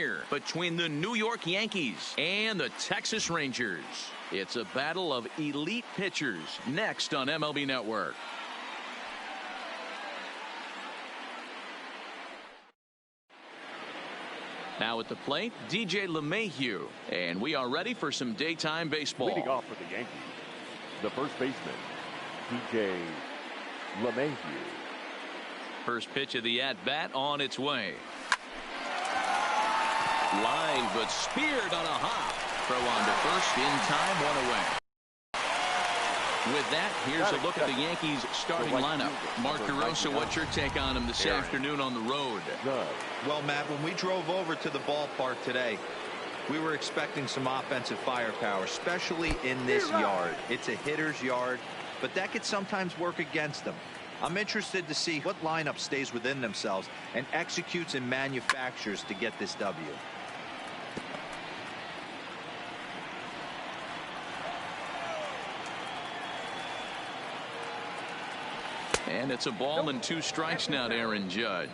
here between the New York Yankees and the Texas Rangers. It's a battle of elite pitchers next on MLB Network. Now at the plate, DJ LeMahieu. And we are ready for some daytime baseball. Leading off for the Yankees, the first baseman, DJ LeMahieu. First pitch of the at-bat on its way. Line, but speared on a hop. Throw on to first, in time, one away. With that, here's a look at the Yankees starting lineup. Mark Carosa, what's your take on them this afternoon on the road? Well, Matt, when we drove over to the ballpark today, we were expecting some offensive firepower, especially in this yard. It's a hitter's yard, but that could sometimes work against them. I'm interested to see what lineup stays within themselves and executes and manufactures to get this W. And it's a ball and 2 strikes now to Aaron Judge.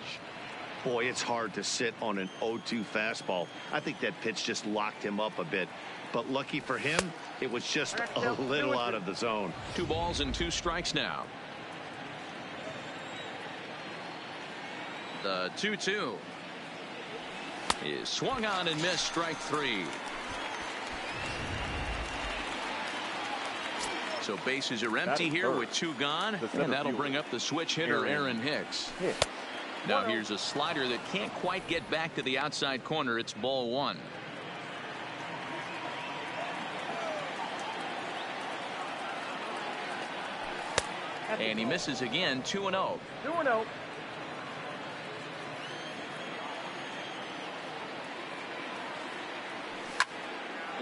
Boy, it's hard to sit on an 0-2 fastball. I think that pitch just locked him up a bit. But lucky for him, it was just a little out of the zone. 2 balls and 2 strikes now. The 2-2 is swung on and missed, strike 3. So bases are empty here with 2 gone, and that'll bring up the switch hitter Aaron Hicks. Now here's a slider that can't quite get back to the outside corner. It's ball 1. And he misses again, 2-0. 2-0.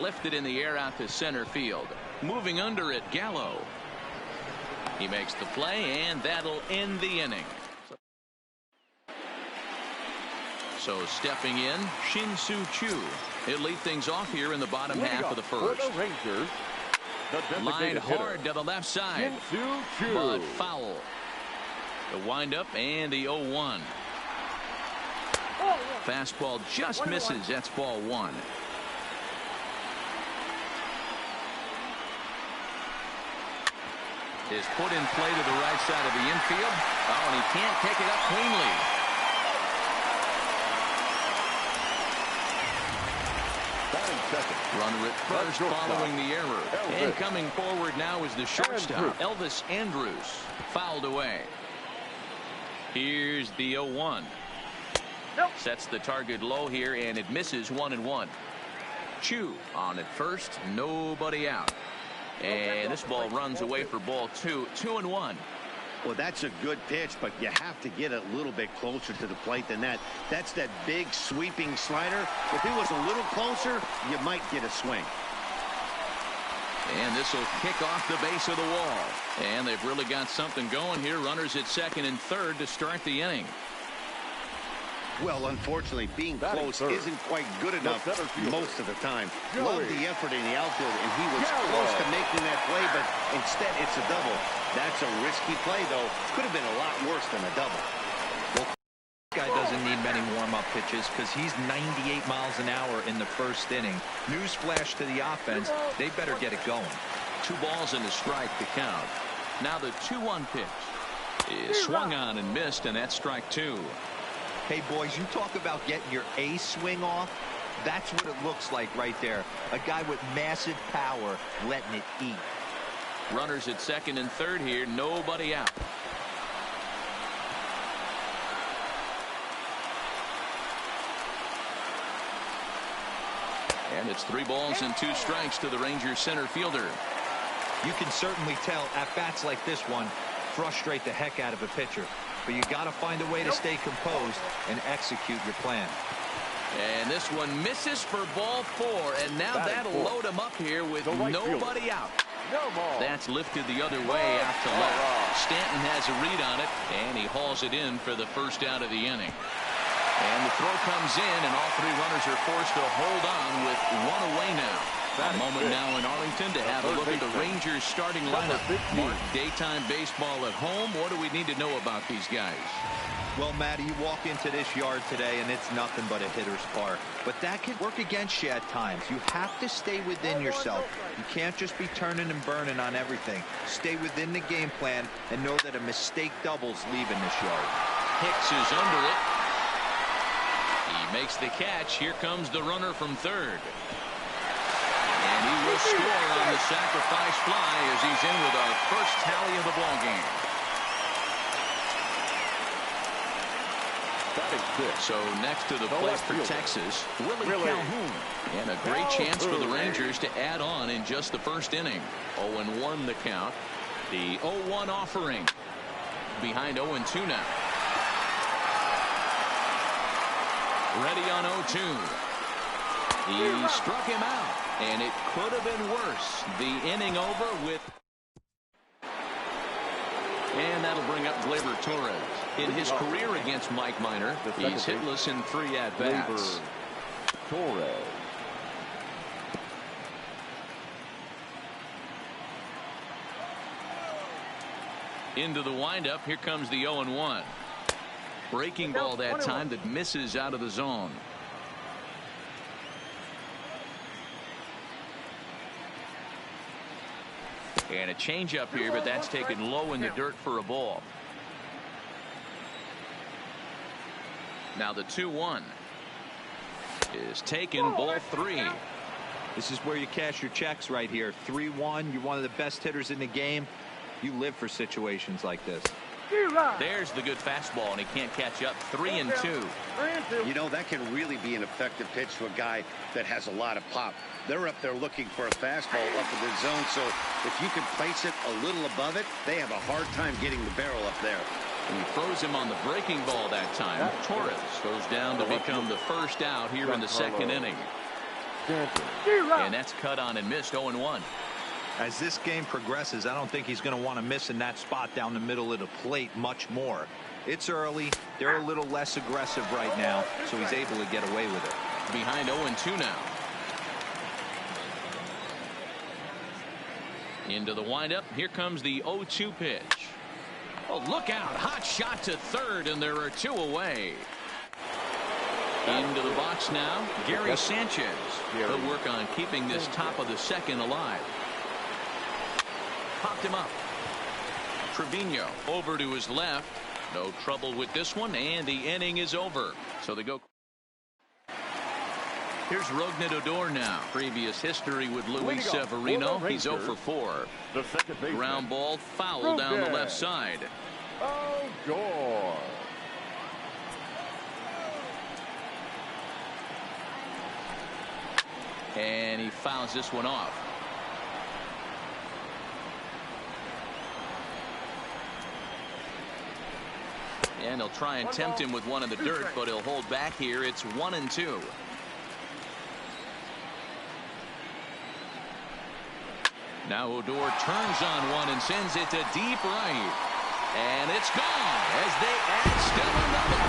Lifted in the air out to center field. Moving under it, Gallo. He makes the play, and that'll end the inning. So stepping in, Shin-Soo Choo. He'll lead things off here in the bottom half of the first. For the Rangers, the line hard to the left side, but foul. The windup and the 0-1. Fastball just misses. That's ball 1. Is put in play to the right side of the infield. Oh, and he can't pick it up cleanly. Runner at first following the error. And coming forward now is the shortstop, Elvis Andrus. Fouled away. Here's the 0-1. Sets the target low here, and it misses 1-1. Chu on at first, nobody out. And this ball runs away for ball 2. 2-1. Well, that's a good pitch, but you have to get a little bit closer to the plate than that. That's that big sweeping slider. If it was a little closer, you might get a swing. And this will kick off the base of the wall. And they've really got something going here. Runners at second and third to start the inning. Well, unfortunately, being close isn't quite good enough most of the time. Love the effort in the outfield, and he was close to making that play, but instead it's a double. That's a risky play, though. Could have been a lot worse than a double. Well, this guy doesn't need many warm-up pitches because he's 98 miles an hour in the first inning. Newsflash to the offense, they better get it going. 2 balls and a strike to count. Now the 2-1 pitch is swung on and missed, and that's strike 2. Hey, boys, you talk about getting your A swing off. That's what it looks like right there. A guy with massive power letting it eat. Runners at second and third here. Nobody out. And it's 3 balls and 2 strikes to the Rangers center fielder. You can certainly tell at-bats like this one frustrate the heck out of a pitcher. But you got to find a way to stay composed and execute your plan. And this one misses for ball 4. And now that'll load him up here with nobody out. That's lifted the other way out to left. Stanton has a read on it, and he hauls it in for the first out of the inning. And the throw comes in, and all 3 runners are forced to hold on with 1 away now. A moment now in Arlington to have a look at the Rangers starting lineup. Mark, daytime baseball at home. What do we need to know about these guys? Well, Matty, you walk into this yard today, and it's nothing but a hitter's park. But that can work against you at times. You have to stay within yourself. You can't just be turning and burning on everything. Stay within the game plan and know that a mistake doubles leaving this yard. Hicks is under it. He makes the catch. Here comes the runner from third. And he will score on the sacrifice fly as he's in with our first tally of the ball game. So next to the plate for Texas, Willie Calhoun. And a great chance for the Rangers to add on in just the first inning. 0-1 the count. The 0-1 offering. Behind 0-2 now. Ready on 0-2. He struck him out. And it could have been worse. The inning over with. And that'll bring up Gleyber Torres. In his career against Mike Minor, he's hitless in 3 at-bats. Torres. Into the windup. Here comes the 0-1. Breaking ball that time that misses out of the zone. And a changeup here, but that's taken low in the dirt for a ball. Now the 2-1 is taken, ball 3. This is where you cash your checks right here. 3-1. You're one of the best hitters in the game. You live for situations like this. There's the good fastball, and he can't catch up. 3-2. You know, that can really be an effective pitch to a guy that has a lot of pop. They're up there looking for a fastball up in the zone, so if you can place it a little above it, they have a hard time getting the barrel up there. And he throws him on the breaking ball that time. Torres goes down to become the first out here in the second inning. And that's cut on and missed. 0-1. As this game progresses, I don't think he's going to want to miss in that spot down the middle of the plate much more. It's early. They're a little less aggressive right now, so he's able to get away with it. Behind 0-2 now. Into the windup. Here comes the 0-2 pitch. Oh, look out. Hot shot to third, and there are 2 away. Into the box now, Gary Sanchez. He'll work on keeping this top of the second alive. Popped him up. Trevino over to his left. No trouble with this one, and the inning is over. So they go. Here's Rougned Odor now. Previous history with Luis Severino. He's 0 for 4. Ground ball foul down the left side. Odor. And he fouls this one off. And he'll try and tempt him with one in the dirt, but he'll hold back here. It's 1-2. Now Odor turns on one and sends it to deep right. And it's gone as they add still another.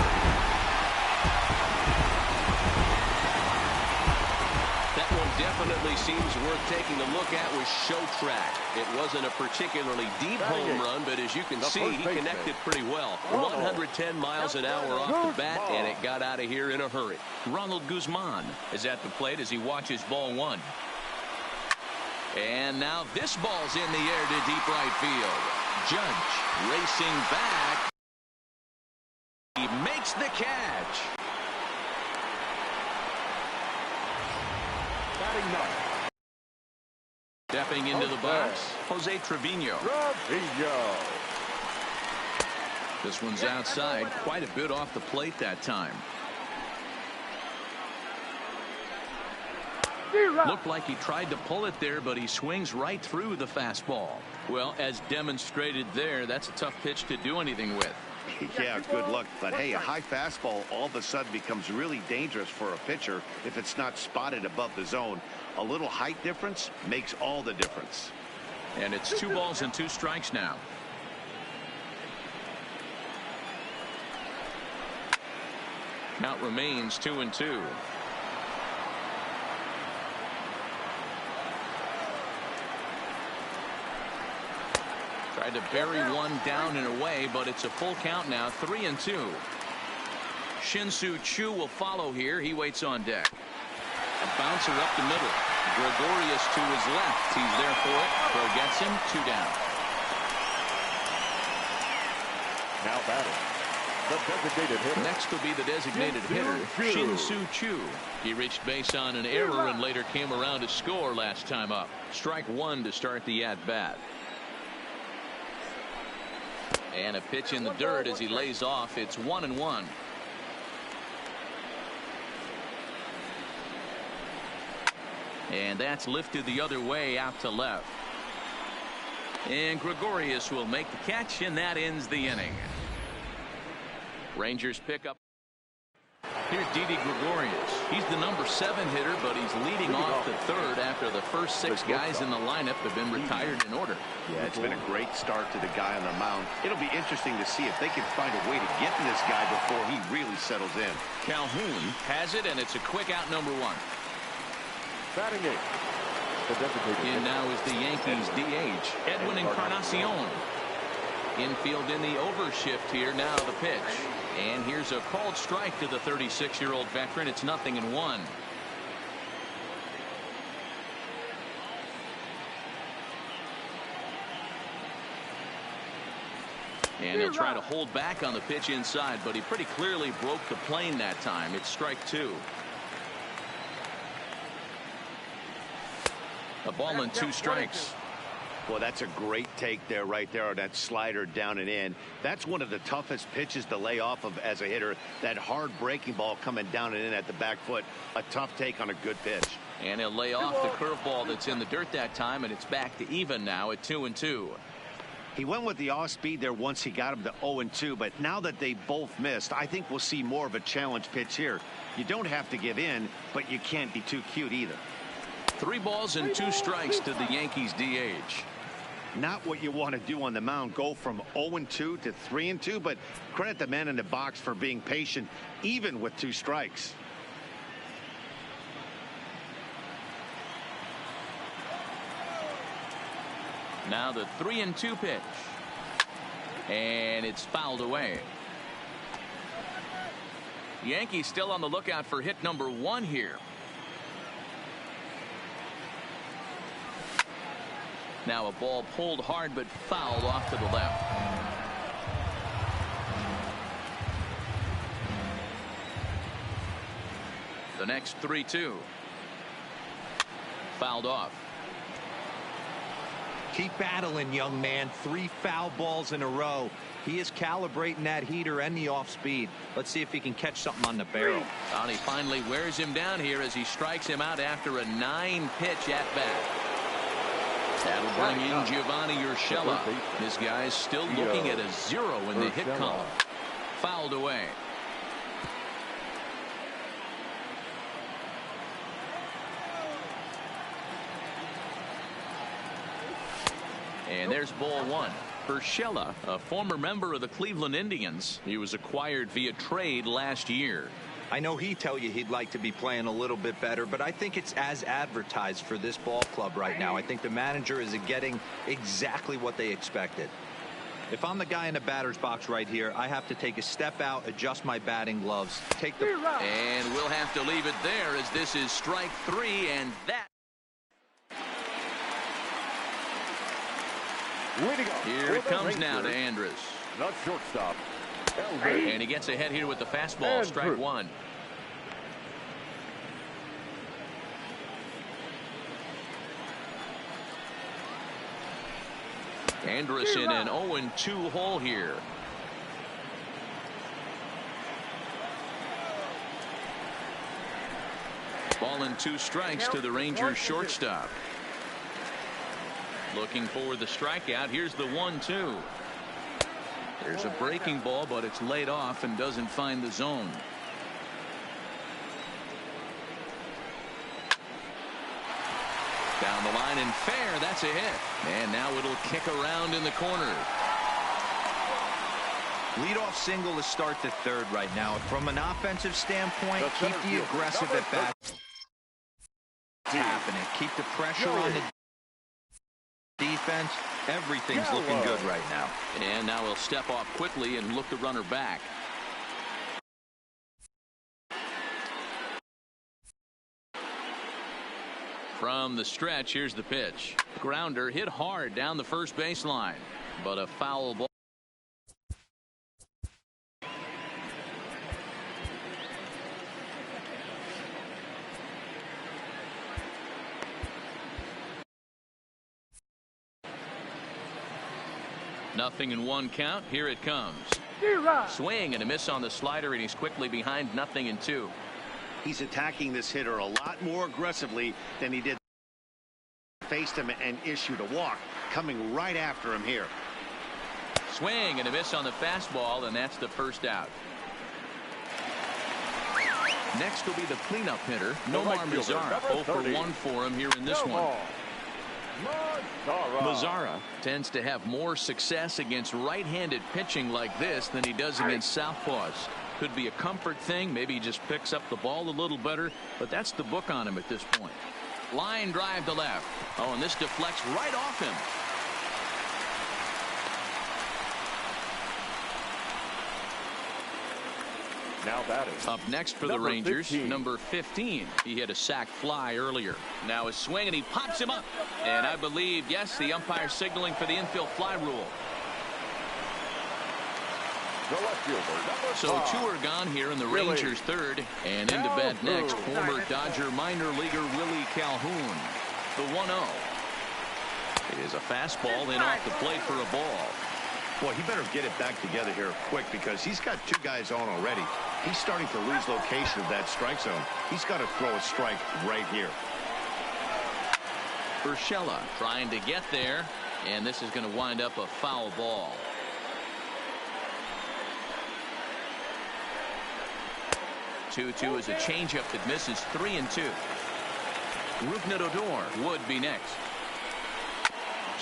That one definitely seems worth taking a look at with Show Track. It wasn't a particularly deep home run, but as you can see, he connected pretty well. 110 miles an hour off the bat, and it got out of here in a hurry. Ronald Guzman is at the plate as he watches ball 1. And now this ball's in the air to deep right field. Judge racing back. He makes the catch. Stepping into the box, Jose Trevino. This one's outside, quite a bit off the plate that time. Looked like he tried to pull it there, but he swings right through the fastball. Well, as demonstrated there, that's a tough pitch to do anything with. Yeah, good luck. But hey, a high fastball all of a sudden becomes really dangerous for a pitcher if it's not spotted above the zone. A little height difference makes all the difference. And it's 2 balls and 2 strikes now. Count remains 2-2. Tried to bury one down and away, but it's a full count now, 3-2. Shin-Soo Choo will follow here. He waits on deck. A bouncer up the middle. Gregorius to his left. He's there for it. Throw gets him. 2 down. Now batting, the designated hitter. Next will be the designated hitter, Shin-Soo Choo. He reached base on an error and later came around to score last time up. Strike 1 to start the at-bat. And a pitch in the dirt as he lays off. It's 1-1. And that's lifted the other way out to left. And Gregorius will make the catch, and that ends the inning. Rangers pick up. Here's Didi Gregorius. He's the number 7 hitter, but he's leading off the third after the first 6 guys in the lineup have been retired in order. Yeah, it's been a great start to the guy on the mound. It'll be interesting to see if they can find a way to get to this guy before he really settles in. Calhoun has it, and it's a quick out, number 1. Batting 8. In now is the Yankees DH, Edwin Encarnacion. Infield in the overshift here. Now the pitch. And here's a called strike to the 36-year-old veteran. It's 0-1. And he'll try to hold back on the pitch inside, but he pretty clearly broke the plane that time. It's strike 2. A ball and 2 strikes. Well, that's a great take there, right there, on that slider down and in. That's one of the toughest pitches to lay off of as a hitter. That hard breaking ball coming down and in at the back foot. A tough take on a good pitch. And he'll lay off the curveball that's in the dirt that time, and it's back to even now at 2-2. He went with the off speed there once he got him to 0-2, but now that they both missed, I think we'll see more of a challenge pitch here. You don't have to give in, but you can't be too cute either. 3 balls and 2 strikes to the Yankees DH. Not what you want to do on the mound, go from 0-2 to 3-2, but credit the man in the box for being patient, even with 2 strikes. Now the 3-2 pitch. And it's fouled away. Yankees still on the lookout for hit number 1 here. Now a ball pulled hard but fouled off to the left. The next 3-2. Fouled off. Keep battling, young man. 3 foul balls in a row. He is calibrating that heater and the off speed. Let's see if he can catch something on the barrel. And he finally wears him down here as he strikes him out after a 9-pitch at bat. That'll bring in Giovanni Urshela. This guy's still looking at a 0 in the hit column. Fouled away. And there's ball 1. Urshela, a former member of the Cleveland Indians. He was acquired via trade last year. I know he'd tell you he'd like to be playing a little bit better, but I think it's as advertised for this ball club right now. I think the manager is getting exactly what they expected. If I'm the guy in the batter's box right here, I have to take a step out, adjust my batting gloves, take the... And we'll have to leave it there as this is strike 3, and that... Here it comes now to Andrus. Not shortstop. And he gets ahead here with the fastball, strike 1. Andrus in an 0-2 hole here. Ball and 2 strikes to the Rangers shortstop. Looking for the strikeout. Here's the 1-2. There's a breaking ball, but it's laid off and doesn't find the zone. Down the line and fair. That's a hit. And now it'll kick around in the corner. Leadoff single to start the third right now. From an offensive standpoint, keep the aggressive at bat. Happening. Keep the pressure on the defense. Everything's looking good right now. And now he'll step off quickly and look the runner back. From the stretch, here's the pitch. Grounder hit hard down the first baseline, but a foul ball. Nothing in one count. Here it comes. Swing and a miss on the slider, and he's quickly behind 0-2. He's attacking this hitter a lot more aggressively than he did. Faced him and issued a walk, coming right after him here. Swing and a miss on the fastball, and that's the first out. Next will be the cleanup hitter, Nomar Mazara. 0 for 1 for him here in this one. Mazara tends to have more success against right-handed pitching like this than he does against southpaws. Could be a comfort thing. Maybe he just picks up the ball a little better, but that's the book on him at this point. Line drive to left. Oh, and this deflects right off him. Now batting. Up next for the Rangers, number 15. He hit a sac fly earlier. Now a swing, and he pops him up. And I believe, yes, the umpire signaling for the infield fly rule. So 2 are gone here in the Rangers' third. And into bat next, former Dodger minor leaguer Willie Calhoun. The 1-0 is a fastball in off the plate for a ball. Boy, he better get it back together here quick, because he's got 2 guys on already. He's starting to lose location of that strike zone. He's got to throw a strike right here. Urshela trying to get there, and this is going to wind up a foul ball. Two is a changeup that misses. 3-2. Rougned Odor would be next.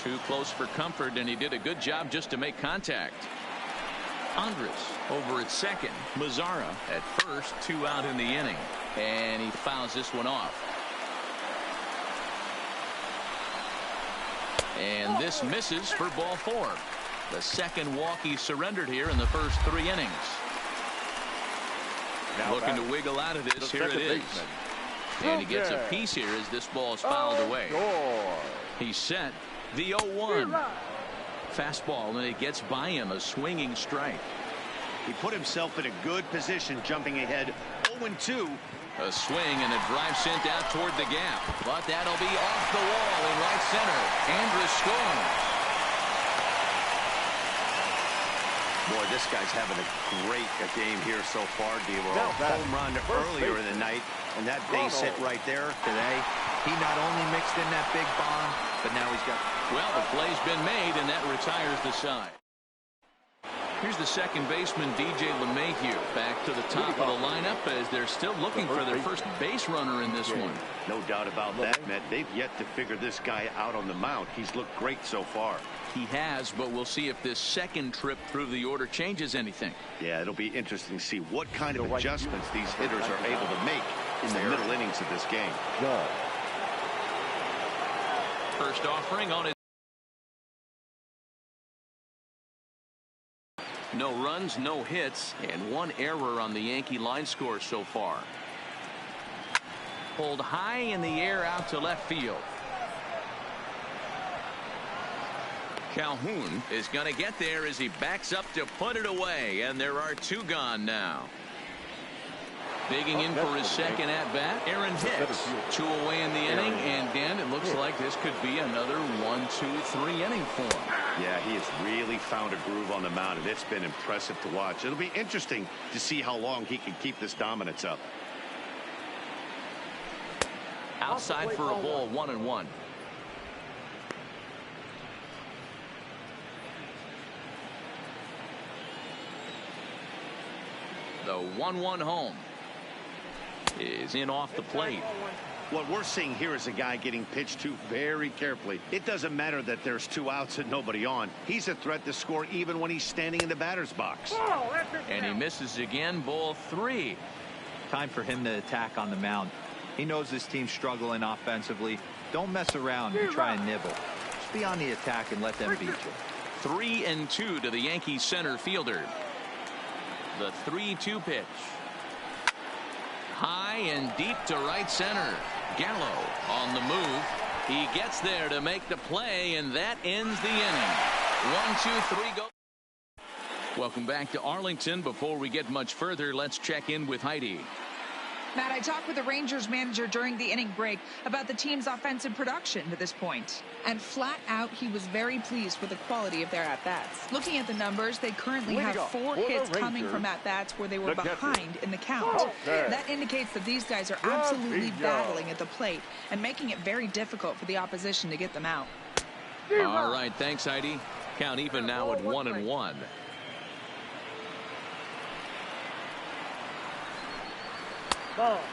Too close for comfort, and he did a good job just to make contact. Andres over at second. Mazara at first. 2 out in the inning, and he fouls this one off. And this misses for ball 4. The second walk he surrendered here in the first 3 innings. Now looking to wiggle out of this. Here it is. And he gets a piece here as this ball is fouled away. He's set. The 0-1. Fastball, and it gets by him. A swinging strike. He put himself in a good position, jumping ahead. 0-2. A swing and a drive sent out toward the gap. But that'll be off the wall in right center. Andrus scores. Boy, this guy's having a great game here so far, Devo. Home run earlier in the night, and that base hit right there today. He not only mixed in that big bomb, but now he's got... Well, the play's been made, and that retires the side. Here's the second baseman, DJ LeMahieu, back to the top of the lineup as they're still looking for their first base runner in this one. No doubt about that, Matt. They've yet to figure this guy out on the mound. He's looked great so far. He has, but we'll see if this second trip through the order changes anything. Yeah, it'll be interesting to see what kind of adjustments these hitters are able to make in the middle innings of this game. First offering on it. No runs, no hits, and 1 error on the Yankee line score so far. Pulled high in the air out to left field. Calhoun is going to get there as he backs up to put it away, and there are 2 gone now. Digging in for his second at-bat, Aaron Hicks. 2 away in the inning, and Dan, it looks like this could be another 1-2-3 inning for him. Yeah, he has really found a groove on the mound, and it's been impressive to watch. It'll be interesting to see how long he can keep this dominance up. Outside for a ball, 1-1. The 1-1 home is in off the plate. What we're seeing here is a guy getting pitched to very carefully. It doesn't matter that there's 2 outs and nobody on. He's a threat to score even when he's standing in the batter's box. And he misses again. Ball 3. Time for him to attack on the mound. He knows this team's struggling offensively. Don't mess around and try and nibble. be on the attack and let them beat you. 3-2 to the Yankees center fielder. The 3-2 pitch. High and deep to right center. Gallo on the move. He gets there to make the play, and that ends the inning. 1-2-3 go. Welcome back to Arlington. Before we get much further, let's check in with Heidi. Matt, I talked with the Rangers manager during the inning break about the team's offensive production to this point. And flat out, he was very pleased with the quality of their at-bats. Looking at the numbers, they currently have 4 hits coming from at-bats where they were behind in the count. That indicates that these guys are absolutely battling at the plate and making it very difficult for the opposition to get them out. All right, thanks, Heidi. Count even now at 1-1.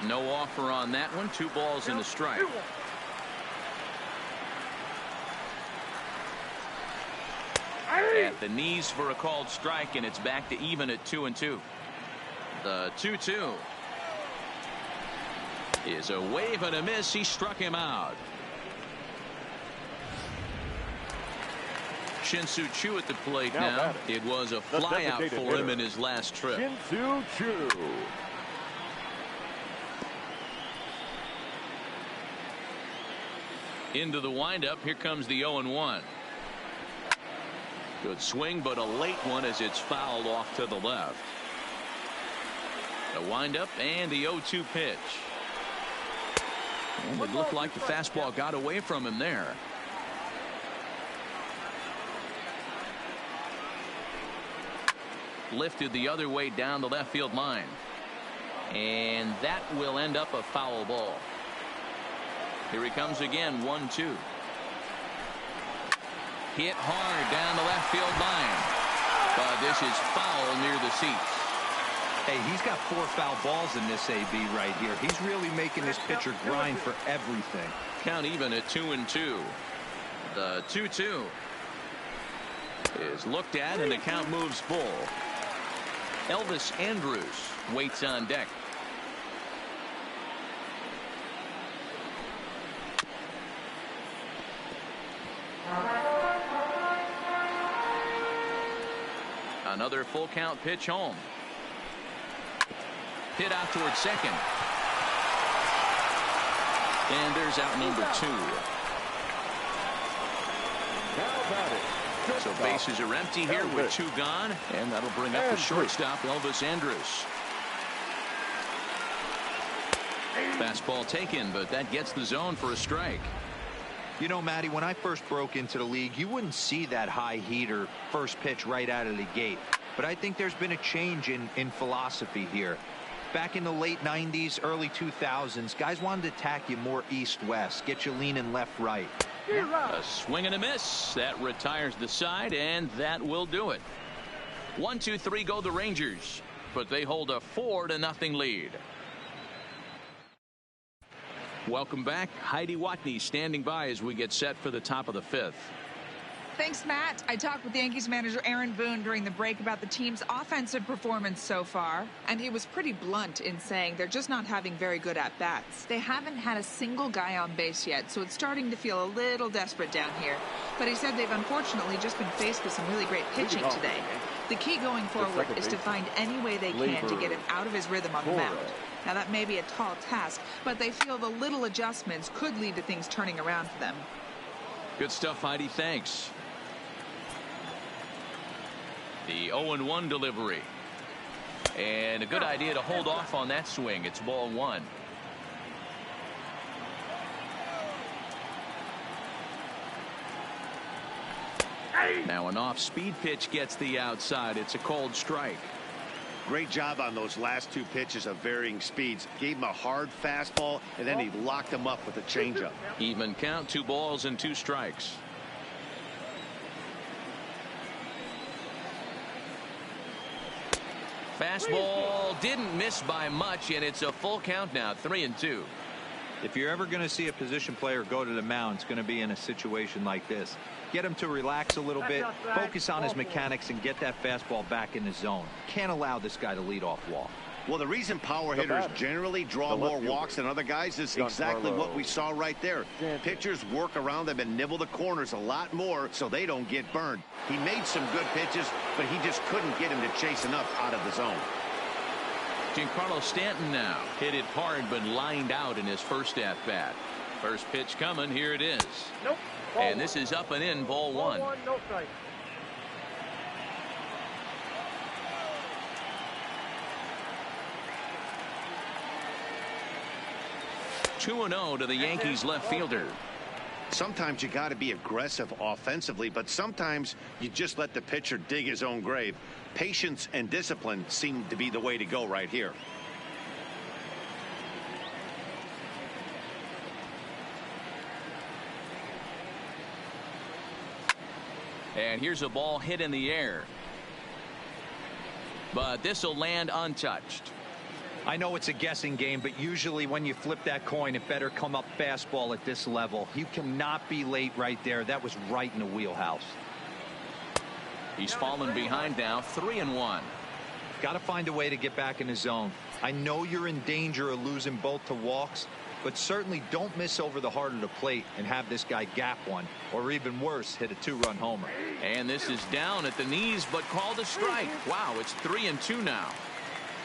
No offer on that one. 2 balls and a strike. At the knees for a called strike, and it's back to even at 2-2. The 2-2 is a wave and a miss. He struck him out. Shin-Soo Choo at the plate now. It was a flyout for him in his last trip. Shin-Soo Choo. Into the windup. Here comes the 0-1. Good swing, but a late one as it's fouled off to the left. The windup and the 0-2 pitch. And it looked like the fastball got away from him there. Lifted the other way down the left field line. And that will end up a foul ball. Here he comes again, 1-2. Hit hard down the left field line. But this is foul near the seats. Hey, he's got 4 foul balls in this AB right here. He's really making this pitcher grind for everything. Count even at 2-2. The 2-2 is looked at, and the count moves full. Elvis Andrus waits on deck. Another full count pitch home. Hit out towards second. And there's out number 2. So bases are empty here with 2 gone, and that'll bring up the shortstop, Elvis Andrus. Fastball taken, but that gets the zone for a strike. You know, Matty, when I first broke into the league, you wouldn't see that high heater first pitch right out of the gate. But I think there's been a change in philosophy here. Back in the late 90s, early 2000s, guys wanted to attack you more east-west, get you leaning left-right. A swing and a miss. That retires the side, and that will do it. 1-2-3 go the Rangers, but they hold a 4-0 lead. Welcome back. Heidi Watney standing by as we get set for the top of the 5th. Thanks, Matt. I talked with Yankees manager Aaron Boone during the break about the team's offensive performance so far, and he was pretty blunt in saying they're just not having very good at-bats. They haven't had a single guy on base yet, so it's starting to feel a little desperate down here. But he said they've unfortunately just been faced with some really great pitching today. The key going forward is to find any way they can to get him out of his rhythm on the mound. Now, that may be a tall task, but they feel the little adjustments could lead to things turning around for them. Good stuff, Heidi. Thanks. The 0-1 delivery. And a good idea to hold off on that swing. It's ball 1. Now an off-speed pitch gets the outside. It's a called strike. Great job on those last 2 pitches of varying speeds. Gave him a hard fastball, and then he locked him up with a changeup. Even count, 2 balls and 2 strikes. Fastball didn't miss by much, and it's a full count now, 3-2. If you're ever going to see a position player go to the mound, it's going to be in a situation like this. Get him to relax a little bit, focus on his mechanics, and get that fastball back in the zone. Can't allow this guy to lead off walk. Well, the reason power hitters generally draw more walks than other guys is exactly what we saw right there. Pitchers work around them and nibble the corners a lot more so they don't get burned. He made some good pitches, but he just couldn't get him to chase enough out of the zone. Giancarlo Stanton now hit it hard but lined out in his first at-bat. First pitch coming. Here it is. Nope. And this is up and in, ball one. No strike. 2-0 to the Yankees left fielder. Sometimes you got to be aggressive offensively, but sometimes you just let the pitcher dig his own grave. Patience and discipline seem to be the way to go right here. And here's a ball hit in the air. But this will land untouched. I know it's a guessing game, but usually when you flip that coin, it better come up fastball at this level. You cannot be late right there. That was right in the wheelhouse. He's fallen behind now, 3-1. Got to find a way to get back in the zone. I know you're in danger of losing both to walks, but certainly don't miss over the heart of the plate and have this guy gap one, or even worse, hit a 2-run homer. And this is down at the knees, but called a strike. Wow, it's 3-2 now.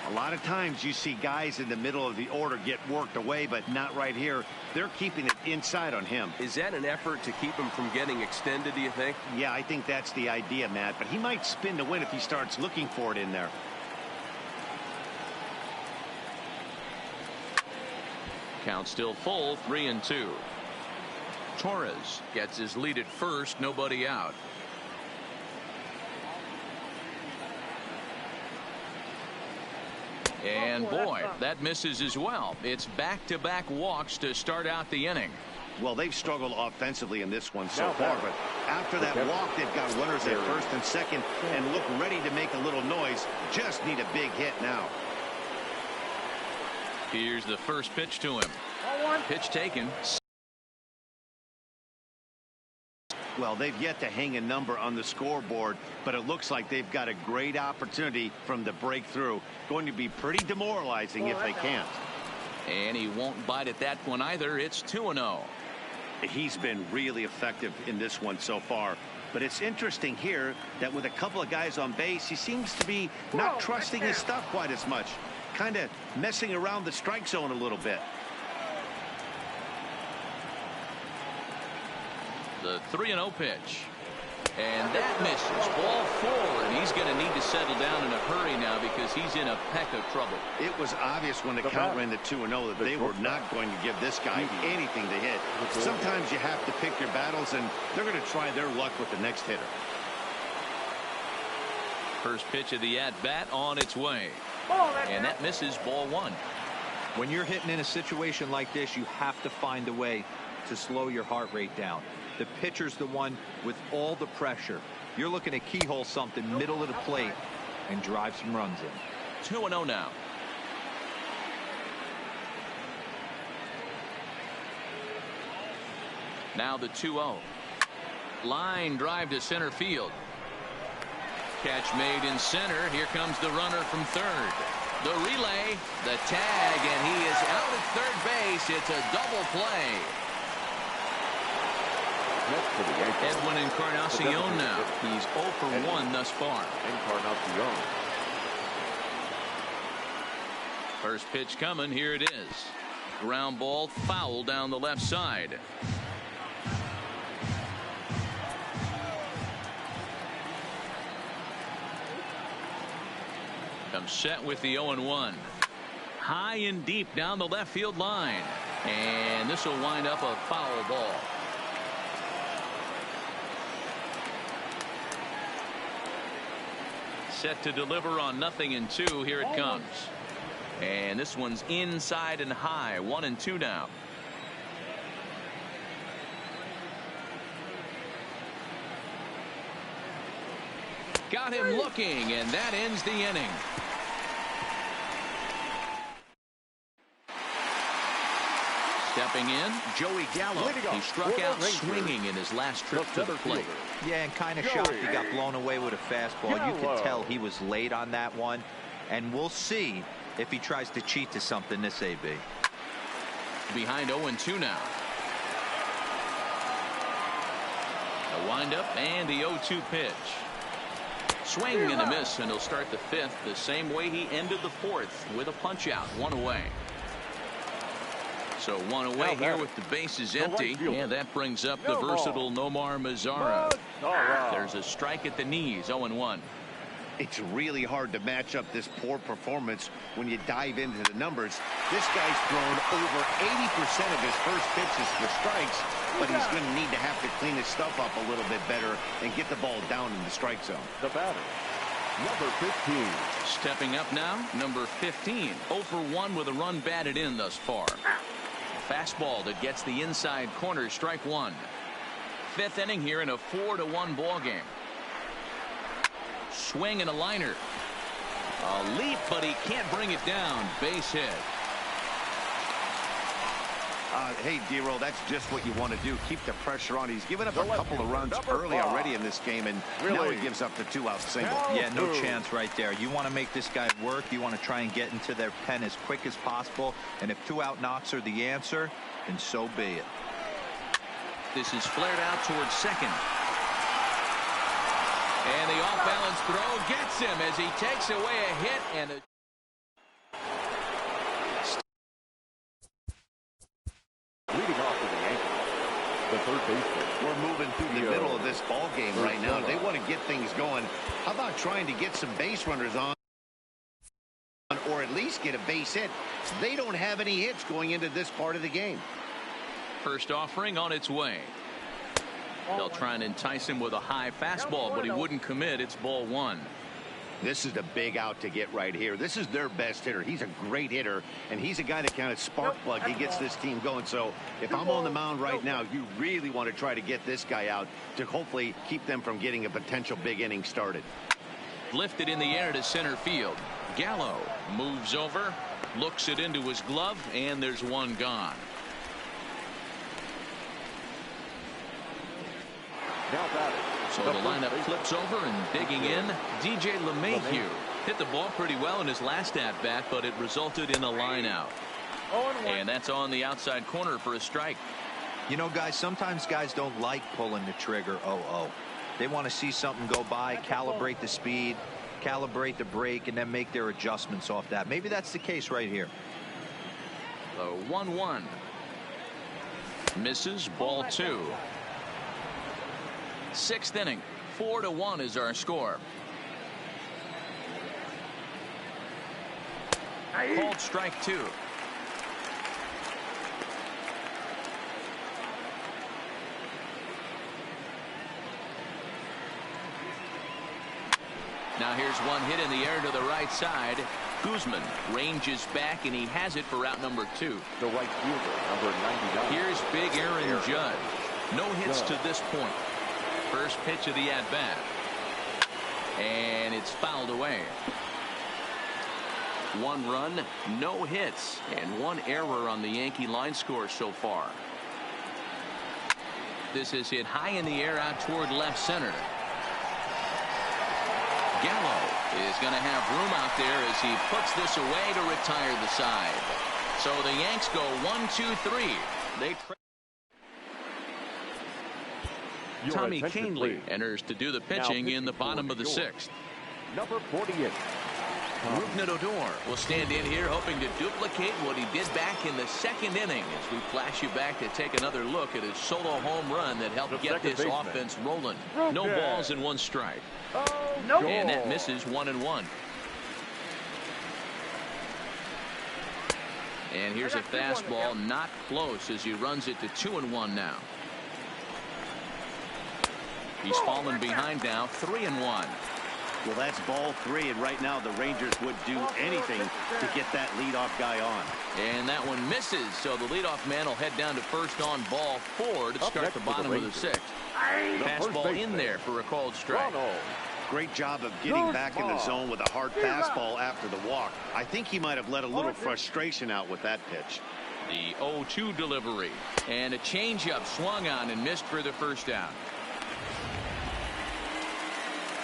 A lot of times you see guys in the middle of the order get worked away, but not right here. They're keeping it inside on him. Is that an effort to keep him from getting extended, do you think? Yeah, I think that's the idea, Matt, but he might spin to win if he starts looking for it in there. Count still full, 3-2. Torres gets his lead at first, nobody out. And boy, that misses as well. It's back-to-back walks to start out the inning. Well, they've struggled offensively in this one so far, but after that walk, they've got runners at first and second and look ready to make a little noise. Just need a big hit now. Here's the first pitch to him. Pitch taken. Well, they've yet to hang a number on the scoreboard, but it looks like they've got a great opportunity from the breakthrough. Going to be pretty demoralizing if they can't. And he won't bite at that one either. It's 2-0. He's been really effective in this one so far. But it's interesting here that with a couple of guys on base, he seems to be not trusting his stuff quite as much. Kind of messing around the strike zone a little bit. The 3-0 pitch. And that misses. Ball 4, and he's going to need to settle down in a hurry now because he's in a peck of trouble. It was obvious when the count ran to 2-0 that they were not going to give this guy anything to hit. Sometimes you have to pick your battles, and they're going to try their luck with the next hitter. First pitch of the at-bat on its way. And that misses, ball 1. When you're hitting in a situation like this, you have to find a way to slow your heart rate down. The pitcher's the one with all the pressure. You're looking to keyhole something middle of the plate and drive some runs in. 2-0 now. Now the 2-0. Line drive to center field. Catch made in center. Here comes the runner from third. The relay, the tag, and he is out at third base. It's a double play. Edwin Encarnacion now. He's 0 for 1 thus far. Encarnacion. First pitch coming. Here it is. Ground ball, foul down the left side. Comes set with the 0-1. High and deep down the left field line. And this will wind up a foul ball. Set to deliver on 0-2. Here it comes. And this one's inside and high. 1-2 now. Got him looking, and that ends the inning. Stepping in, Joey Gallo. He struck out swinging in his last trip to the plate. Yeah, and kind of shocked he got blown away with a fastball. You could tell he was late on that one. And we'll see if he tries to cheat to something this AB. Behind 0-2 now. A windup and the 0-2 pitch. Swing and a miss, and he'll start the fifth the same way he ended the fourth, with a punch out, one away. So one away here with the bases empty, and that brings up the versatile Nomar Mazara. There's a strike at the knees, 0-1. It's really hard to match up this poor performance when you dive into the numbers. This guy's thrown over 80% of his first pitches for strikes, but he's going to need to have to clean his stuff up a little bit better and get the ball down in the strike zone. The batter, number 15. Stepping up now, number 15. 0-for-1 with a run batted in thus far. Fastball that gets the inside corner, strike one. Fifth inning here in a 4-1 ball game. Swing and a liner. A leap, but he can't bring it down. Base hit. Hey, D-Roll, that's just what you want to do. Keep the pressure on. He's given up a couple of runs early already in this game, and now he gives up the two-out single. Yeah, no chance right there. You want to make this guy work. You want to try and get into their pen as quick as possible. And if two-out knocks are the answer, then so be it. This is flared out towards second. And the off-balance throw gets him as he takes away a hit and a... Leading off to the Yankees, the third baseman. We're moving through the middle of this ball game right now. They want to get things going. How about trying to get some base runners on, or at least get a base hit? They don't have any hits going into this part of the game. First offering on its way. They'll try and entice him with a high fastball, but he wouldn't commit. It's ball one. This is the big out to get right here. This is their best hitter. He's a great hitter, and he's a guy that kind of spark plug. He gets this team going. So if I'm on the mound right now, you really want to try to get this guy out to hopefully keep them from getting a potential big inning started. Lifted in the air to center field. Gallo moves over, looks it into his glove, and there's one gone. Now batting. So the lineup flips over, and digging in, DJ LeMahieu hit the ball pretty well in his last at-bat, but it resulted in a line out. And that's on the outside corner for a strike. You know, guys, sometimes guys don't like pulling the trigger 0-0. They want to see something go by, calibrate the speed, calibrate the brake, and then make their adjustments off that. Maybe that's the case right here. So 1-1. Misses, ball two. Sixth inning, 4-1 is our score. Called strike two. Now here's one hit in the air to the right side. Guzman ranges back, and he has it for out number two. The right fielder, number 99. Here's big Aaron Judge. No hits to this point. First pitch of the at-bat. And it's fouled away. One run, no hits, and one error on the Yankee line score so far. This is hit high in the air out toward left center. Gallo is going to have room out there as he puts this away to retire the side. So the Yanks go 1-2-3. They Tommy Canely enters to do the pitching in the bottom of the sixth. Number 48. Rougned Odor will stand in here hoping to duplicate what he did back in the second inning as we flash you back to take another look at his solo home run that helped get this offense rolling. No balls and one strike. And that misses 1-1. And here's a fastball not close as he runs it to 2-1 now. He's fallen behind now, 3-1. Well, that's ball three, and right now the Rangers would do anything to get that leadoff guy on. And that one misses, so the leadoff man will head down to first on ball four to start the bottom of the sixth. Fastball in there for a called strike. Great job of getting back in the zone with a hard fastball after the walk. I think he might have let a little frustration out with that pitch. The 0-2 delivery, and a changeup swung on and missed for the first out.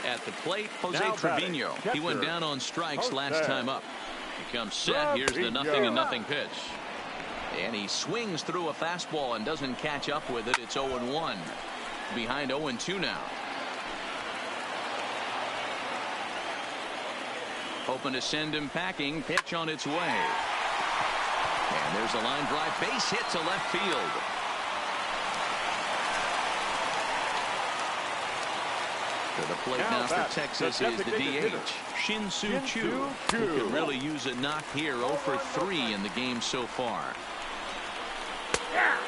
At the plate, Jose Trevino. He went down on strikes last time up. comes set. Here's the 0-0 pitch. And he swings through a fastball and doesn't catch up with it. It's 0-1. Behind 0-2 now. Hoping to send him packing. Pitch on its way. And there's a line drive. Base hit to left field. To the plate now for Texas is the DH, Shin-Soo Choo, who could really use a knock here. 0 for 3 in the game so far.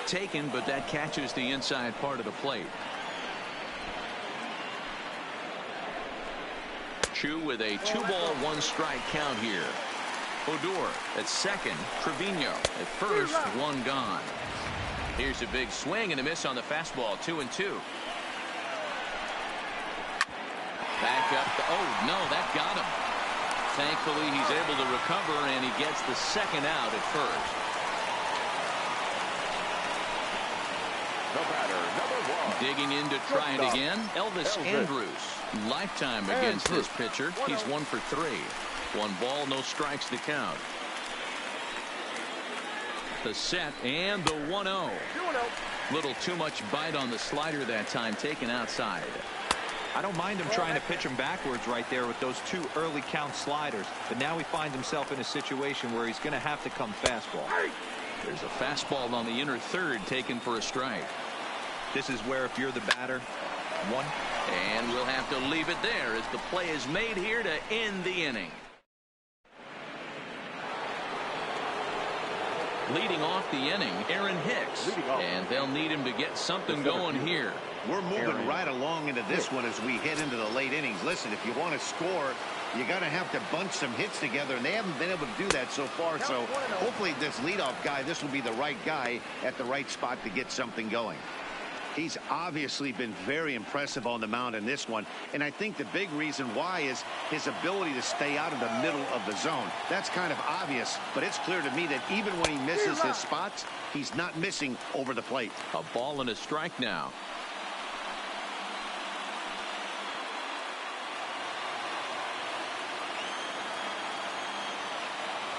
Taken, but that catches the inside part of the plate. Choo with a 2-ball 1-strike count here. Odor at second. Trevino at first. 1 gone. Here's a big swing and a miss on the fastball. 2-2. Back up. Oh, no, that got him. Thankfully, he's able to recover, and he gets the second out at first. The batter, number 1. Digging in to try it again. Elvis Andrus. Lifetime against this pitcher. He's 1 for 3. 1 ball, no strikes to count. The set and the 1-0. Little too much bite on the slider that time, taken outside. I don't mind him trying to pitch him backwards right there with those 2 early count sliders. But now he finds himself in a situation where he's going to have to come fastball. There's a fastball on the inner third taken for a strike. This is where if you're the batter, 1. And we'll have to leave it there as the play is made here to end the inning. Leading off the inning, Aaron Hicks. And they'll need him to get something going here. We're moving right along into this one as we head into the late innings. Listen, if you want to score, you got to have to bunch some hits together, and they haven't been able to do that so far. So hopefully this leadoff guy, this will be the right guy at the right spot to get something going. He's obviously been very impressive on the mound in this one, and I think the big reason why is his ability to stay out of the middle of the zone. That's kind of obvious, but it's clear to me that even when he misses his spots, he's not missing over the plate. A ball and a strike now.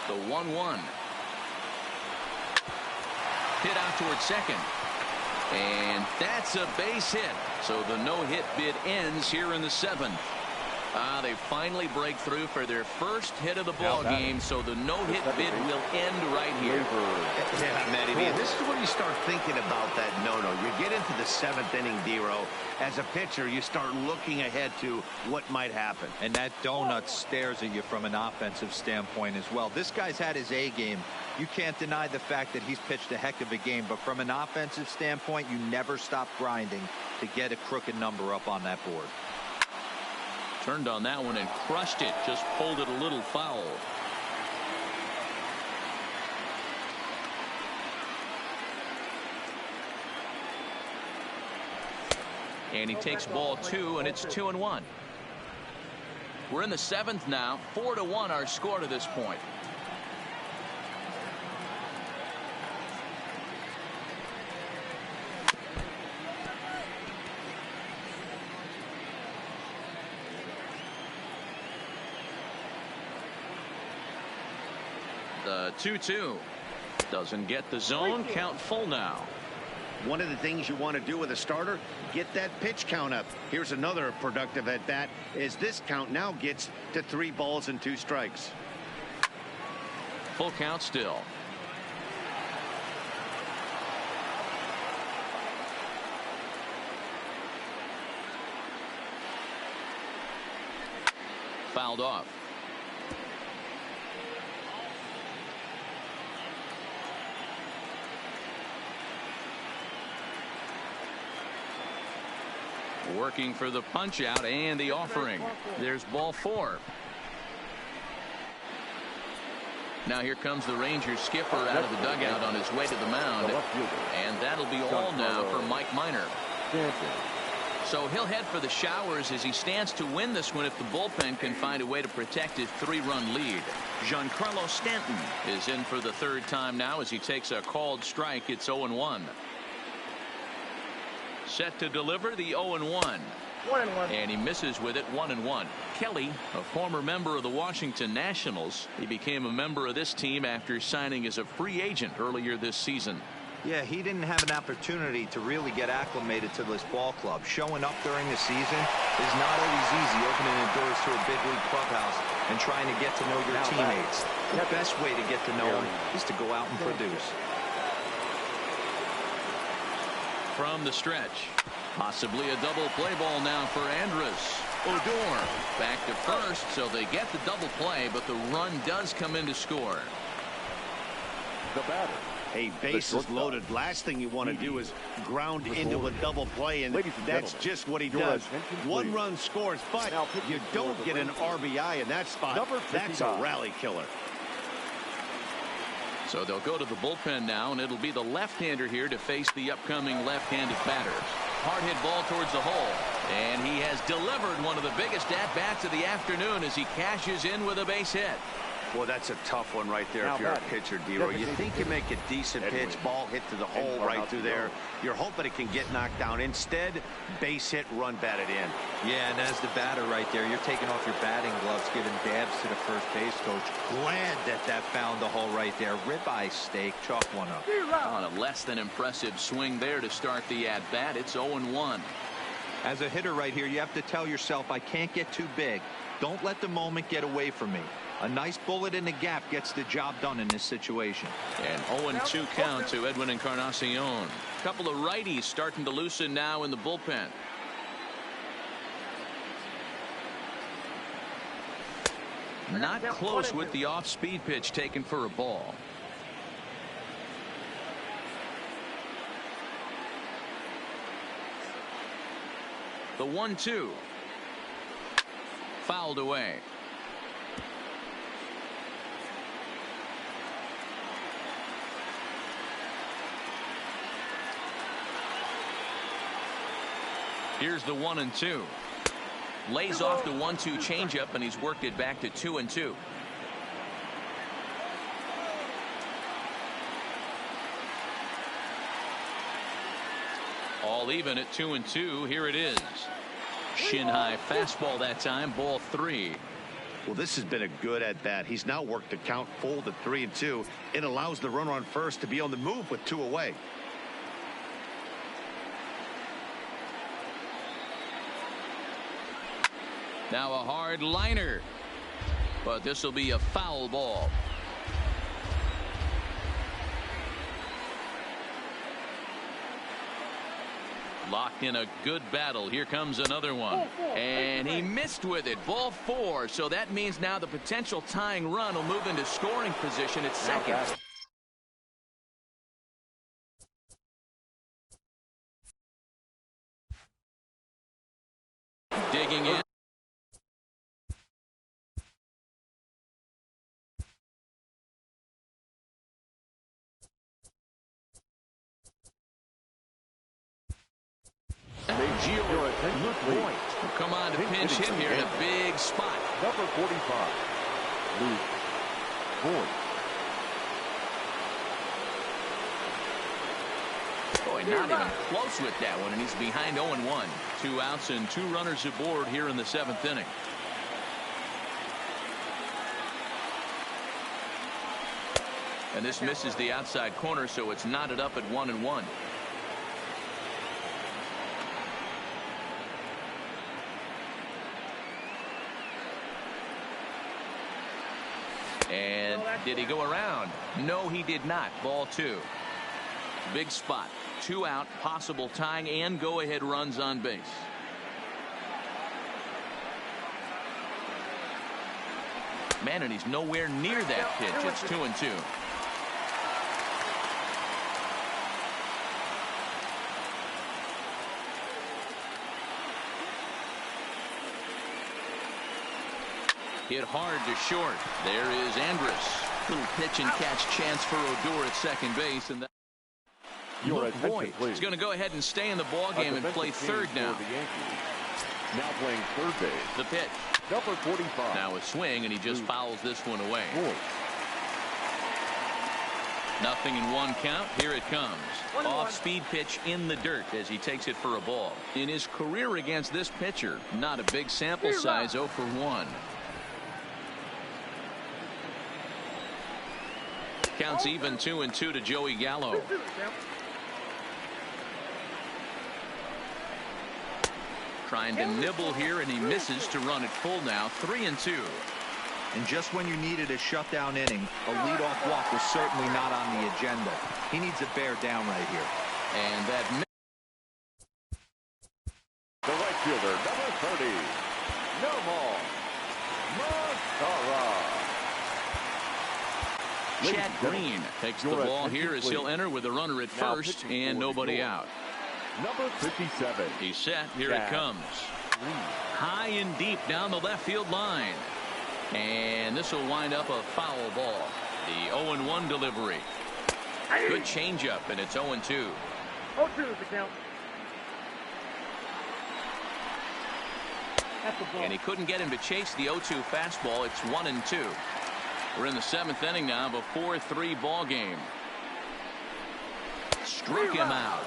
The 1-1. Hit out towards second. And that's a base hit. So the no-hit bid ends here in the 7th. They finally break through for their first hit of the ball game, so the no-hit bid will end right here. Yeah, Matty, this is when you start thinking about that no-no. You get into the 7th inning, D-Row. As a pitcher, you start looking ahead to what might happen. And that donut stares at you from an offensive standpoint as well. This guy's had his A game. You can't deny the fact that he's pitched a heck of a game, but from an offensive standpoint, you never stop grinding to get a crooked number up on that board. Turned on that one and crushed it. Just pulled it a little foul. And he takes ball 2, and it's 2-1. We're in the 7th now. 4-1 our score to this point. The 2-2 doesn't get the zone. Count full now. One of the things you want to do with a starter, get that pitch count up. Here's another productive at bat, as this count now gets to 3 balls and 2 strikes. Full count still. Fouled off. Working for the punch out and the offering. There's ball 4. Now here comes the Rangers skipper out of the dugout on his way to the mound. And that'll be all now for Mike Minor. So he'll head for the showers as he stands to win this one if the bullpen can find a way to protect his 3-run lead. Giancarlo Stanton is in for the 3rd time now as he takes a called strike. It's 0-1. Set to deliver the 0-1. 1-1. And he misses with it, 1-1. Kelly, a former member of the Washington Nationals. He became a member of this team after signing as a free agent earlier this season. Yeah, he didn't have an opportunity to really get acclimated to this ball club. Showing up during the season is not always easy, opening the doors to a big league clubhouse and trying to get to know your teammates. The best way to get to know them is to go out and produce. From the stretch, possibly a double play ball now for Andrus. Odor back to first, so they get the double play, but the run does come in to score. The batter. Hey, bases loaded. Last thing you want to do is ground into a double play, and that's just what he does. One run scores, but you don't get an RBI in that spot. That's a rally killer. So they'll go to the bullpen now, and it'll be the left-hander here to face the upcoming left-handed batter. Hard hit ball towards the hole, and he has delivered one of the biggest at-bats of the afternoon as he cashes in with a base hit. Well, that's a tough one right there if you're a pitcher, D-Roy. You think you make a decent pitch, ball hit to the hole right through there. You're hoping it can get knocked down. Instead, base hit, run batted in. Yeah, and as the batter right there, you're taking off your batting gloves, giving dabs to the first base coach. Glad that found the hole right there. Ribeye steak, chalk one up. On a less than impressive swing there to start the at-bat. It's 0-1. As a hitter right here, you have to tell yourself, I can't get too big. Don't let the moment get away from me. A nice bullet in the gap gets the job done in this situation. And 0-2 count to Edwin Encarnacion. Couple of righties starting to loosen now in the bullpen. Not close with the off-speed pitch taken for a ball. The 1-2. Fouled away. Here's the 1-2. Lays off the 1-2 changeup, and he's worked it back to 2-2. All even at 2-2. Here it is. Shin high fastball that time. Ball 3. Well, this has been a good at bat. He's now worked the count full to 3-2. It allows the runner on first to be on the move with 2 away. Now a hard liner, but this will be a foul ball. Locked in a good battle. Here comes another one, and he missed with it. Ball 4. So that means now the potential tying run will move into scoring position at second. Digging in. Point will come on to pinch hit here in a big spot. Number 45, Luke Voigt. Boy, not even close with that one, and he's behind 0-1. 2 outs and 2 runners aboard here in the 7th inning. And this misses the outside corner, so it's knotted up at 1-1. And did he go around? No, he did not. Ball 2. Big spot. 2 out, possible tying and go-ahead runs on base. Man, and he's nowhere near that pitch. It's 2-2. Hit hard to short. There is Andrus. Little pitch and catch chance for Odor at second base, and that Voigt is going to go ahead and stay in the ball game and play third now. Now playing third base. The pitch. Number 45. Now a swing, and he just fouls this one away. 0-1 count. Here it comes. Off-speed pitch in the dirt as he takes it for a ball. In his career against this pitcher, not a big sample size, 0 for 1. Counts even 2-2 to Joey Gallo. Trying to nibble here, and he misses to run it full now. 3-2. And just when you needed a shutdown inning, a leadoff walk was certainly not on the agenda. He needs to bear down right here. And that the right fielder, number 30, Nomar Mazara. Chad Green takes the ball here as he'll enter with a runner at first and nobody out. Number 57. He's set. Here it comes. High and deep down the left field line. And this will wind up a foul ball. The 0-1 delivery. Good changeup, and it's 0-2. 0-2 is the count. And he couldn't get him to chase the 0-2 fastball. It's 1-2. We're in the 7th inning now of a 4-3 ball game. Struck him out.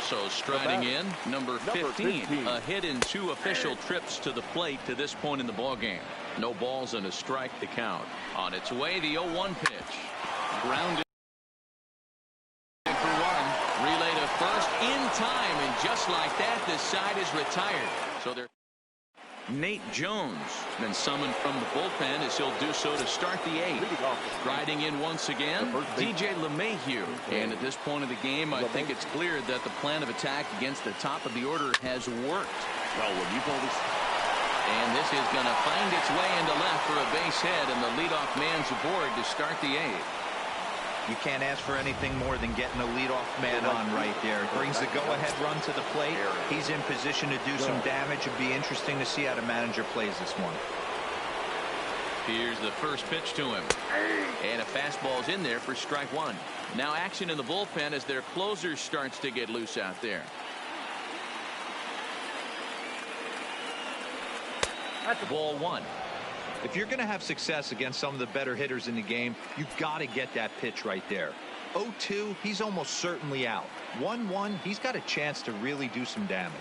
So striding in, number 15, a hit in 2 official trips to the plate to this point in the ball game. No balls and a strike to count. On its way, the 0-1 pitch. Grounded for 1. Relay to first in time, and just like that, this side is retired. So they're Nate Jones been summoned from the bullpen as he'll do so to start the 8th. Riding in once again, DJ LeMahieu. And at this point of the game, I think it's clear that the plan of attack against the top of the order has worked. Well, when you call this, and this is going to find its way into left for a base hit, and the leadoff man's aboard to start the 8th. You can't ask for anything more than getting a leadoff man on right there. Brings the go-ahead run to the plate. He's in position to do some damage. It'd be interesting to see how the manager plays this one. Here's the first pitch to him. And a fastball's in there for strike 1. Now action in the bullpen as their closer starts to get loose out there. That's ball 1. If you're going to have success against some of the better hitters in the game, you've got to get that pitch right there. 0-2, he's almost certainly out. 1-1, he's got a chance to really do some damage.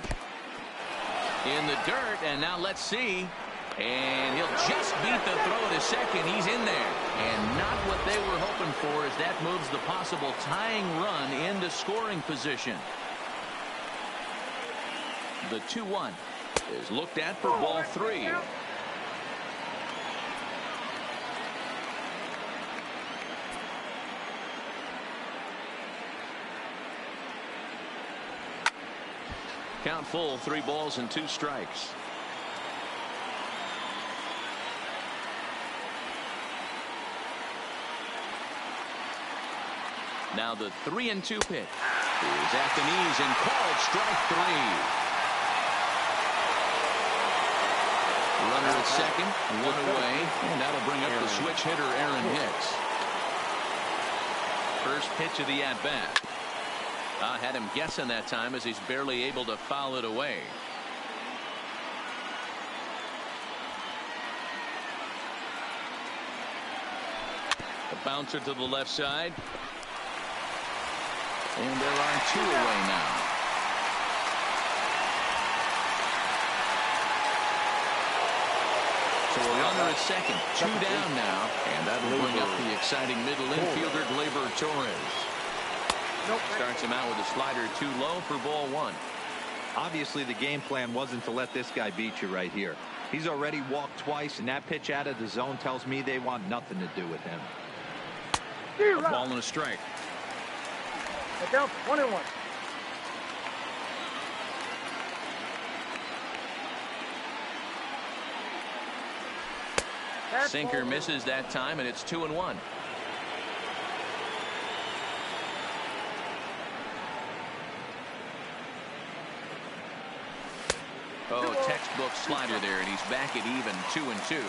In the dirt, and now let's see. And he'll just beat the throw to second. He's in there. And not what they were hoping for as that moves the possible tying run into scoring position. The 2-1 is looked at for ball 3. Count full, 3 balls and 2 strikes. Now the 3-2 pitch is at the knees and called strike 3. Runner at second, 1 away, and that'll bring up the switch hitter Aaron Hicks. First pitch of the at-bat. Had him guessing that time as he's barely able to foul it away. A bouncer to the left side. And there are 2 away now. So a runner at second, 2 down now, and that'll bring up the exciting middle infielder Gleyber Torres. Starts him out with a slider too low for ball 1. Obviously, the game plan wasn't to let this guy beat you right here. He's already walked twice, and that pitch out of the zone tells me they want nothing to do with him. A ball and a strike. Down 1-1. Sinker misses that time, and it's 2-1. Oh, textbook slider there, and he's back at even 2-2.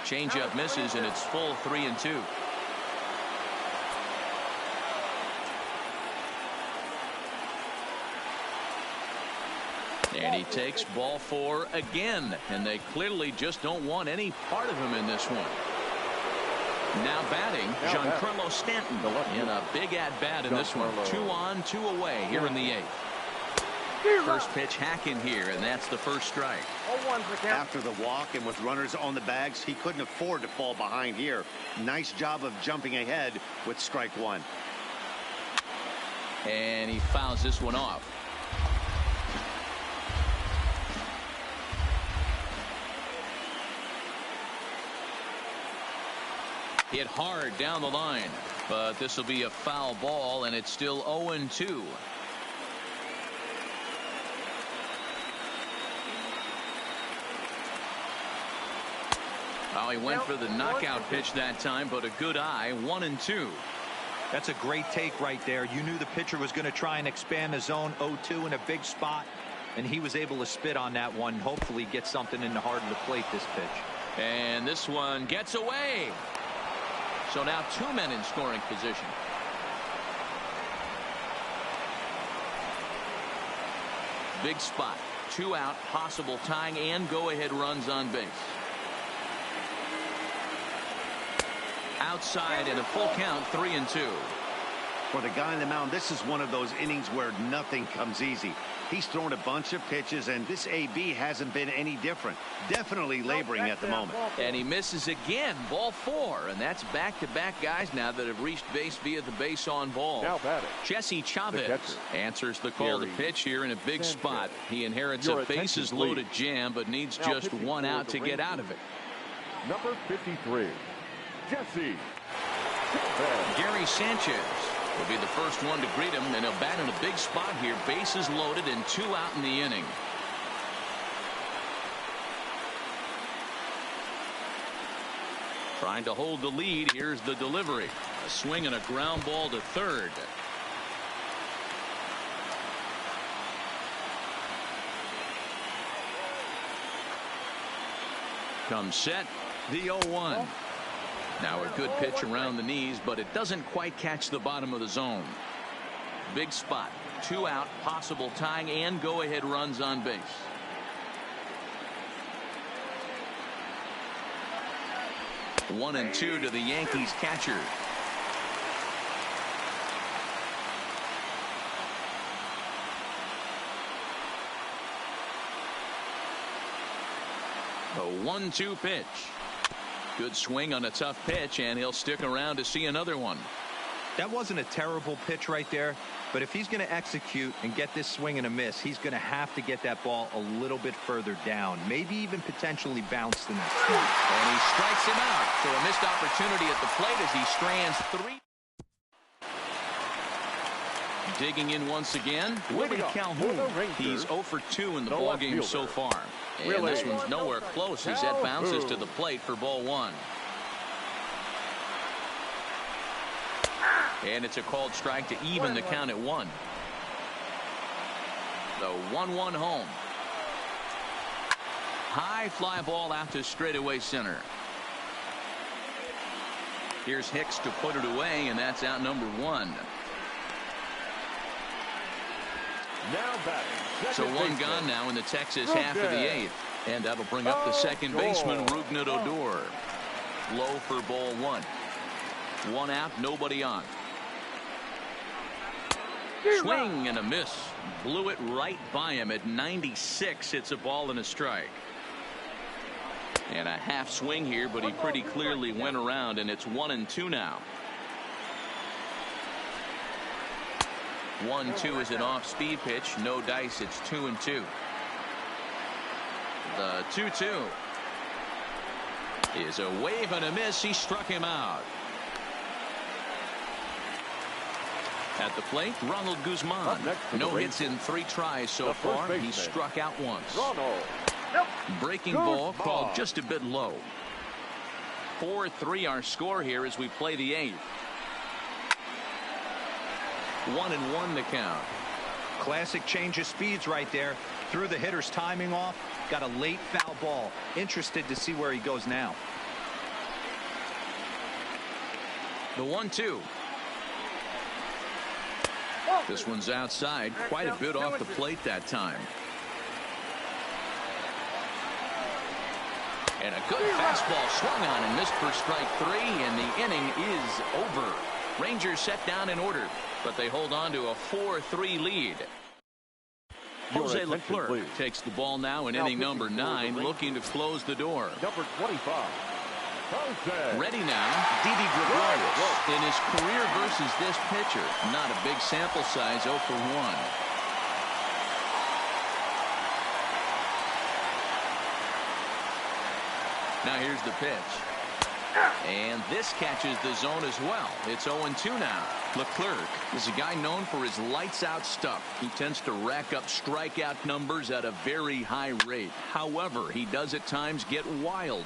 Changeup misses, and it's full 3-2. And he takes ball 4 again, and they clearly just don't want any part of him in this one. Now batting, Giancarlo Stanton in a big at-bat in this one. 2 on, 2 away here in the 8th. First pitch hacking here, and that's the first strike. After the walk and with runners on the bags, he couldn't afford to fall behind here. Nice job of jumping ahead with strike 1. And he fouls this one off. Hit hard down the line, but this will be a foul ball, and it's still 0-2. Oh, he went for the knockout pitch that time, but a good eye. 1-2. That's a great take right there. You knew the pitcher was going to try and expand the zone. 0-2 in a big spot, and he was able to spit on that one. Hopefully get something in the heart of the plate this pitch. And this one gets away. So now 2 men in scoring position. Big spot. 2 out, possible tying and go-ahead runs on base. Outside and a full count, 3-2. For the guy on the mound, this is one of those innings where nothing comes easy. He's thrown a bunch of pitches, and this AB hasn't been any different. Definitely laboring at the moment. And he misses again, ball 4, and that's back-to-back guys now that have reached base via the base on ball. Now batting, Jesse Chavez answers the call to pitch here in a big spot. He inherits a bases-loaded jam, but needs just 1 out to get out of it. Number 53, Jesse Chavez. Gary Sanchez will be the first one to greet him, and he'll bat in a big spot here. Bases loaded and 2 out in the inning. Trying to hold the lead. Here's the delivery. A swing and a ground ball to third. Comes set. The 0-1. Now a good pitch around the knees, but it doesn't quite catch the bottom of the zone. Big spot. 2 out, possible tying and go-ahead runs on base. One and 2 to the Yankees catcher. A 1-2 pitch. Good swing on a tough pitch, and he'll stick around to see another one. That wasn't a terrible pitch right there, but if he's going to execute and get this swing and a miss, he's going to have to get that ball a little bit further down, maybe even potentially bounce the next one. And he strikes him out. So a missed opportunity at the plate as he strands 3. Digging in once again, Willie Calhoun. He's 0 for 2 in the ballgame so far. And this one's nowhere close as that bounces to the plate for ball 1. And it's a called strike to even the count at 1. The 1-1 home. High fly ball out to straightaway center. Here's Hicks to put it away, and that's out number 1. Now batting, so 1 gone now in the Texas half of the 8th. And that'll bring up the second baseman, Rougned Odor. Low for ball 1. 1 out, nobody on. Swing and a miss. Blew it right by him at 96. It's a ball and a strike. And a half swing here, but he pretty clearly went around, and it's 1-2 now. 1-2 is an off-speed pitch. No dice. It's 2-2. The 2-2 is a wave and a miss. He struck him out. At the plate, Ronald Guzman. No hits in 3 tries so far. He struck out once. Breaking ball called just a bit low. 4-3 our score here as we play the 8th. 1-1 the count. Classic change of speeds right there. Threw the hitter's timing off. Got a late foul ball. Interested to see where he goes now. The 1-2. This one's outside. Quite a bit off the plate that time. And a good fastball swung on and missed for strike 3, and the inning is over. Rangers set down in order, but they hold on to a 4-3 lead. Jose Leclerc takes the ball now in inning number 9, looking to close the door. Number 25. Ready now, Didi Gregorius in his career versus this pitcher. Not a big sample size, 0 for 1. Now here's the pitch. And this catches the zone as well. It's 0-2 now. Leclerc is a guy known for his lights-out stuff. He tends to rack up strikeout numbers at a very high rate. However, he does at times get wild.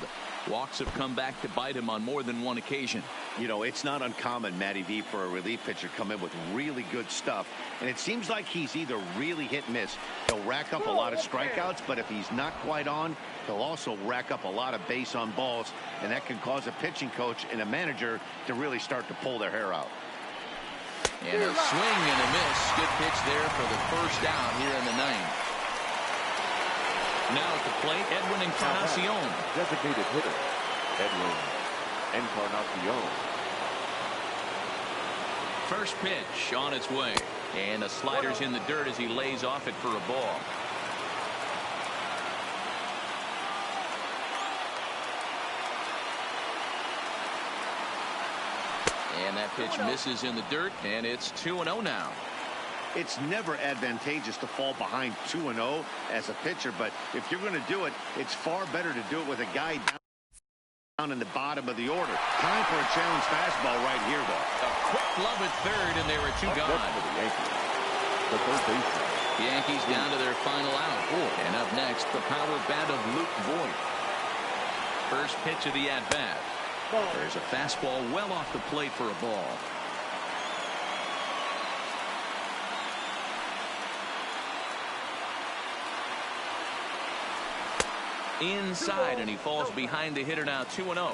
Walks have come back to bite him on more than one occasion. You know, it's not uncommon, Matty V, for a relief pitcher to come in with really good stuff. And it seems like he's either really hit and miss. He'll rack up a lot of strikeouts, but if he's not quite on, he'll also rack up a lot of base on balls. And that can cause a pitching coach and a manager to really start to pull their hair out. And a swing and a miss. Good pitch there for the first out here in the 9th. Now at the plate, Edwin Encarnacion. Designated hitter, Edwin Encarnacion. First pitch on its way. And the slider's in the dirt as he lays off it for a ball. And that pitch misses in the dirt, and it's 2-0 now. It's never advantageous to fall behind 2-0 as a pitcher, but if you're going to do it, it's far better to do it with a guy down in the bottom of the order. Time for a challenge fastball right here, though. A quick glove at third, and they were 2 gone. For the Yankees. The third baseman. The Yankees down to their final out. And up next, the power bat of Luke Voigt. First pitch of the at-bat. There's a fastball well off the plate for a ball. Inside, and he falls behind the hitter now, 2-0.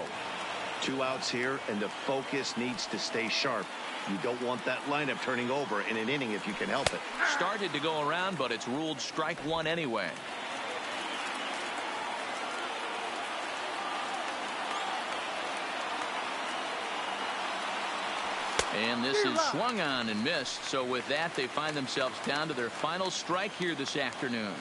2 outs here, and the focus needs to stay sharp. You don't want that lineup turning over in an inning if you can help it. Started to go around, but it's ruled strike 1 anyway. And this is swung on and missed. So with that, they find themselves down to their final strike here this afternoon.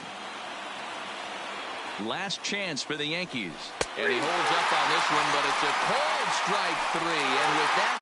Last chance for the Yankees. And he holds up on this one, but it's a cold strike 3. And with that,